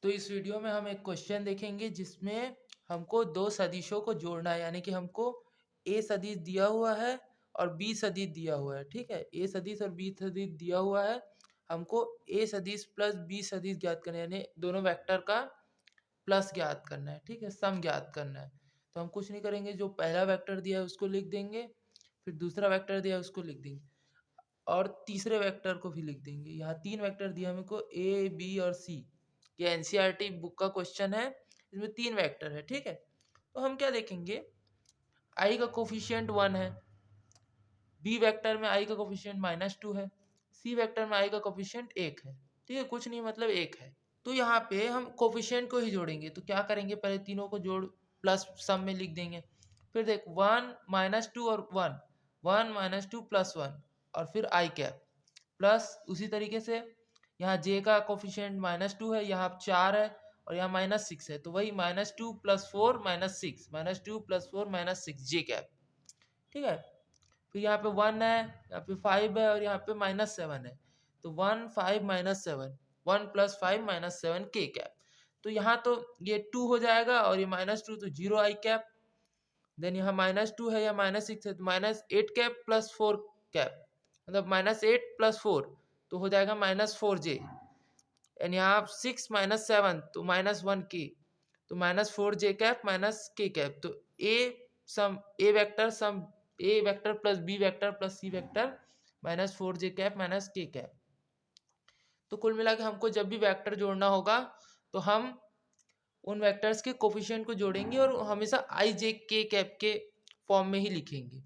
तो इस वीडियो में हम एक क्वेश्चन देखेंगे जिसमें हमको दो सदिशों को जोड़ना है, यानी कि हमको ए सदिश दिया हुआ है और बी सदिश दिया हुआ है। ठीक है, ए सदिश और बी सदिश दिया हुआ है, हमको ए सदिश प्लस बी सदिश ज्ञात करना है, यानी दोनों वेक्टर का प्लस ज्ञात करना है। ठीक है, सम ज्ञात करना है। तो हम कुछ नहीं करेंगे, जो पहला वेक्टर दिया है उसको लिख देंगे, फिर दूसरा वेक्टर दिया है उसको लिख देंगे और तीसरे वेक्टर को भी लिख देंगे। यहाँ तीन वेक्टर दिया हमको ए बी और सी। ये एनसीईआरटी बुक का क्वेश्चन है, इसमें तीन वेक्टर है। ठीक है, तो हम क्या देखेंगे, आई का कोफिशिएंट 1 है, बी वेक्टर में आई का कोफिशिएंट -2 है, सी वेक्टर में आई का कोफिशिएंट 1 है। ठीक है, कुछ नहीं मतलब 1 है। तो यहाँ पे हम कोफिशिएंट को ही जोड़ेंगे। तो क्या करेंगे, पहले तीनों को जोड़ प्लस सम में लिख देंगे। फिर देख 1 -2 और 1, 1 -2 + 1 और फिर आई कैप प्लस उसी तरीके से यहाँ जे का कोफिशिएंट -2 है, यहाँ 4 है और यहाँ -6 है, तो वही -2 + 4 -6, -2 + 4 -6 जे कैप। ठीक है, फिर यहाँ पे 1 है, यहाँ पे 5 है और यहाँ पे -7 है, तो 1 5 -7, 1 + 5 -7 के कैप। तो यहाँ तो ये 2 हो जाएगा और ये -2 तो 0 आई कैप। देन यहाँ -2 है या -6 है तो -8 कैप + 4 कैप, मतलब -8 + 4 तो हो जाएगा -4 जे। एंड यहाँ 6 -7 तो -1 के, तो -4 जे कैप के कैप। तो a vector sum a vector plus b vector plus c vector -4 j cap k cap. तो कुल मिला के हमको जब भी वेक्टर जोड़ना होगा तो हम उन वेक्टर्स के कोफिशिएंट को जोड़ेंगे और हमेशा आई जे के कैप के फॉर्म में ही लिखेंगे।